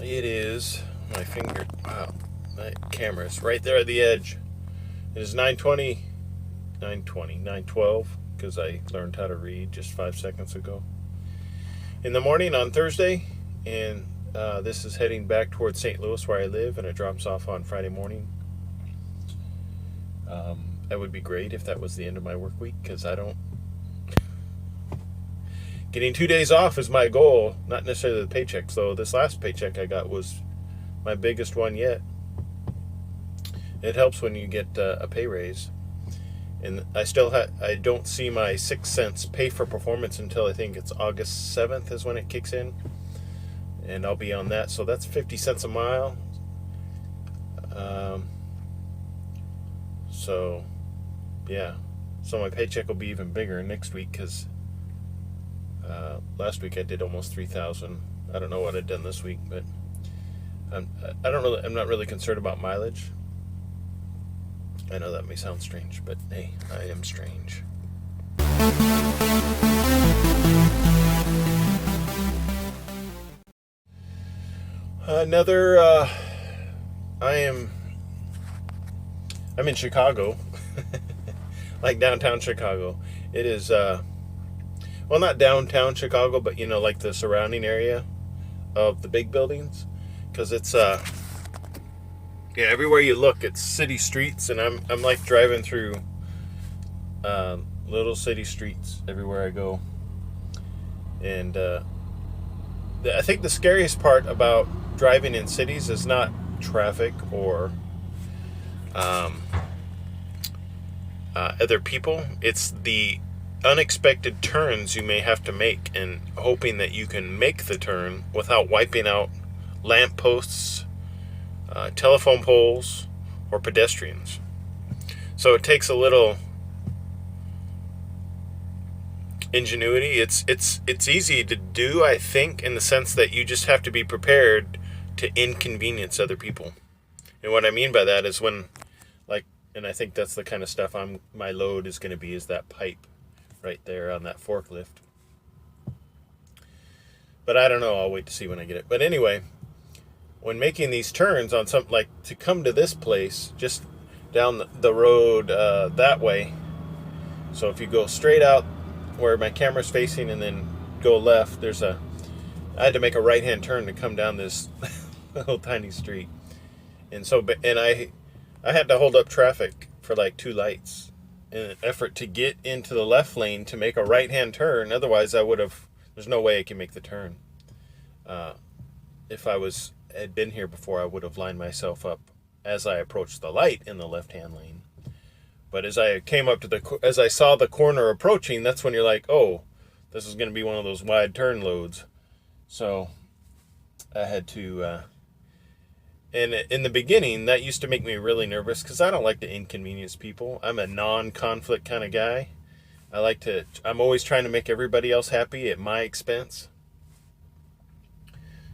It is my finger. Wow, my camera's right there at the edge. It is 9:20, 9:12, because I learned how to read just 5 seconds ago. In the morning on Thursday, and this is heading back towards St. Louis where I live, and it drops off on Friday morning. That would be great if that was the end of my work week, because I don't. Getting 2 days off is my goal, not necessarily the paychecks, though. This last paycheck I got was my biggest one yet. It helps when you get a pay raise. And I don't see my 6 cents pay for performance until I think it's August 7th is when it kicks in. And I'll be on that. So that's 50 cents a mile. So, yeah. So my paycheck will be even bigger next week because last week I did almost 3,000. I don't know what I'd done this week, but I'm not really concerned about mileage. I know that may sound strange, but hey, I am strange. I'm in Chicago, like downtown Chicago. It is, well, not downtown Chicago, but like the surrounding area of the big buildings, because it's, everywhere you look, it's city streets, and I'm like driving through little city streets everywhere I go. And I think the scariest part about driving in cities is not traffic or other people. It's the unexpected turns you may have to make, and hoping that you can make the turn without wiping out lampposts, telephone poles, or pedestrians. So it takes a little ingenuity. It's easy to do, I think, in the sense that you just have to be prepared to inconvenience other people. And what I mean by that is when, and I think that's the kind of stuff my load is going to be, is that pipe right there on that forklift. But I don't know. I'll wait to see when I get it. But anyway, when making these turns on something like to come to this place, just down the road that way. So if you go straight out where my camera's facing and then go left, I had to make a right-hand turn to come down this little tiny street. And I had to hold up traffic for like 2 lights in an effort to get into the left lane to make a right-hand turn. Otherwise, there's no way I can make the turn. If I had been here before, I would have lined myself up as I approached the light in the left-hand lane. But as I came up as I saw the corner approaching, that's when you're like, oh, this is going to be one of those wide turn loads. So I had to, and in the beginning, that used to make me really nervous because I don't like to inconvenience people. I'm a non-conflict kind of guy. I'm always trying to make everybody else happy at my expense.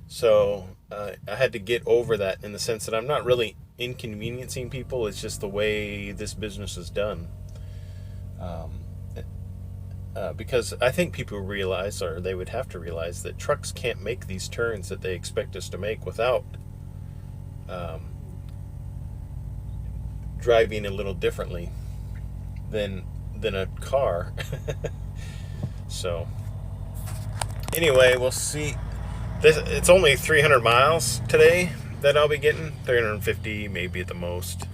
So I had to get over that in the sense that I'm not really inconveniencing people. It's just the way this business is done. Because I think people realize, or they would have to realize, that trucks can't make these turns that they expect us to make without driving a little differently than a car. So anyway, we'll see. It's only 300 miles today that I'll be getting. 350 maybe at the most,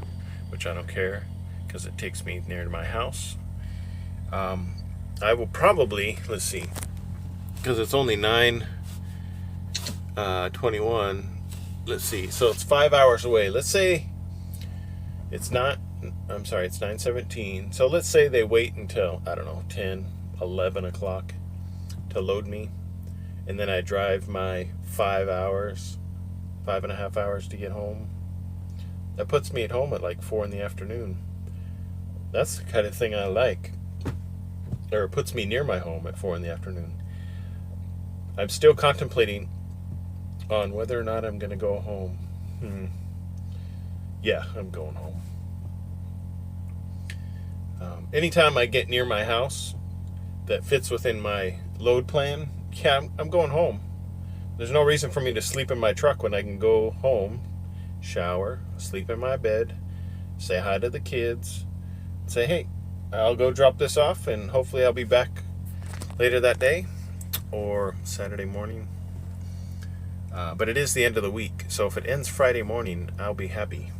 which I don't care because it takes me near to my house. I will probably, let's see, because it's only 9:21. Let's see, so it's 5 hours away. Let's say it's 9:17. So let's say they wait until, I don't know, 10, 11 o'clock to load me. And then I drive my 5.5 hours to get home. That puts me at home at like 4 in the afternoon. That's the kind of thing I like. Or it puts me near my home at 4 in the afternoon. I'm still contemplating on whether or not I'm going to go home. Yeah, I'm going home. Anytime I get near my house that fits within my load plan, yeah, I'm going home. There's no reason for me to sleep in my truck when I can go home, shower, sleep in my bed, say hi to the kids, say, hey, I'll go drop this off, and hopefully I'll be back later that day or Saturday morning. But it is the end of the week, so if it ends Friday morning, I'll be happy.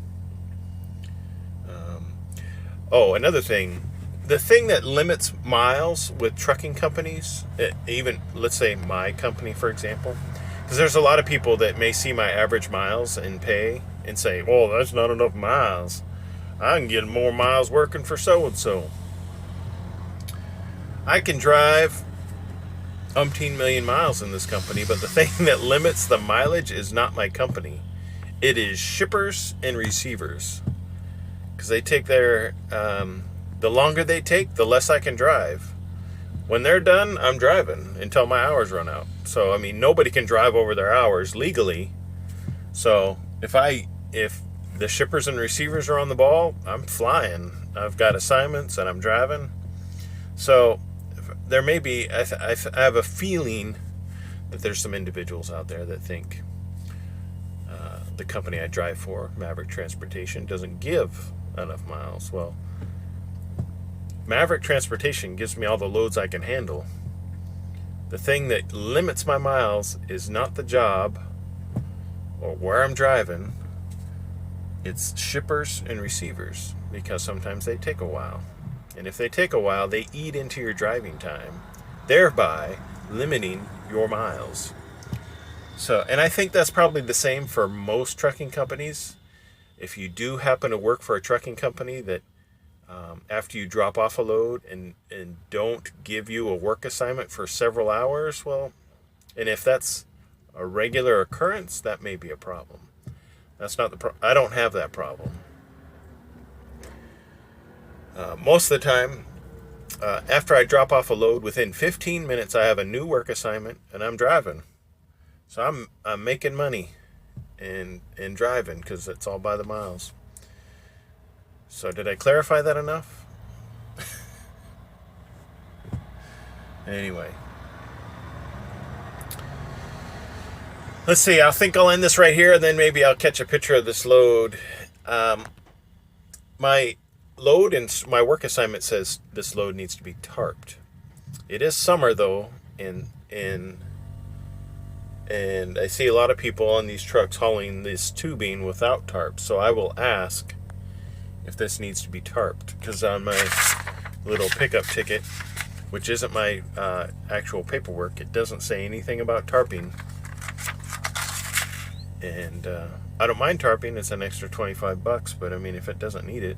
Another thing. The thing that limits miles with trucking companies, even, let's say, my company, for example, because there's a lot of people that may see my average miles and pay and say, well, that's not enough miles. I can get more miles working for so-and-so. I can drive umpteen million miles in this company, but the thing that limits the mileage is not my company. It is shippers and receivers. Because they take their, the longer they take, the less I can drive. When they're done, I'm driving until my hours run out. So, I mean, nobody can drive over their hours legally. So, if the shippers and receivers are on the ball, I'm flying. I've got assignments and I'm driving. So, there may be, I have a feeling that there's some individuals out there that think the company I drive for, Maverick Transportation, doesn't give enough miles. Well, Maverick Transportation gives me all the loads I can handle. The thing that limits my miles is not the job or where I'm driving. It's shippers and receivers, because sometimes they take a while. And if they take a while, they eat into your driving time, thereby limiting your miles. So, and I think that's probably the same for most trucking companies. If you do happen to work for a trucking company that after you drop off a load and don't give you a work assignment for several hours, well, and if that's a regular occurrence, that may be a problem. That's not I don't have that problem. Most of the time, after I drop off a load, within 15 minutes, I have a new work assignment and I'm driving. So I'm making money and driving, because it's all by the miles. So did I clarify that enough? Anyway. Let's see, I think I'll end this right here, and then maybe I'll catch a picture of this load. My load in my work assignment says this load needs to be tarped. It is summer, though, and I see a lot of people on these trucks hauling this tubing without tarps, so I will ask if this needs to be tarped, because on my little pickup ticket, which isn't my actual paperwork, it doesn't say anything about tarping. And I don't mind tarping. It's an extra $25, but I mean, if it doesn't need it,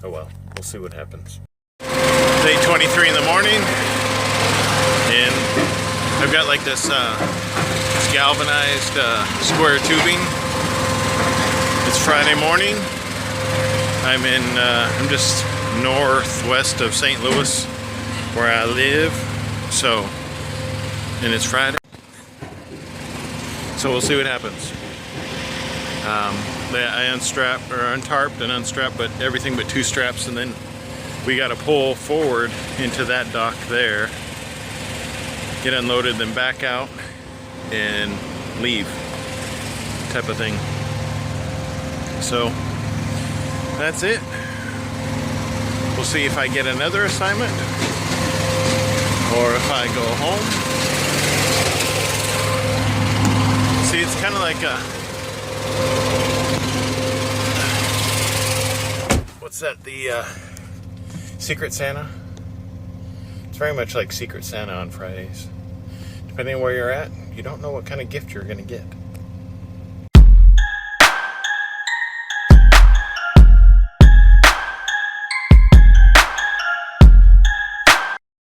oh well, we'll see what happens. It's 8:23 in the morning, and I've got like this galvanized square tubing. It's Friday morning. I'm just northwest of St. Louis, where I live. So, and it's Friday. So we'll see what happens. I untarped and unstrapped, but everything but two straps, and then we got to pull forward into that dock there, get unloaded, then back out and leave, type of thing. So that's it. We'll see if I get another assignment or if I go home. See, it's kind of like a, what's that, the Secret Santa? It's very much like Secret Santa on Fridays. Depending on where you're at, you don't know what kind of gift you're going to get.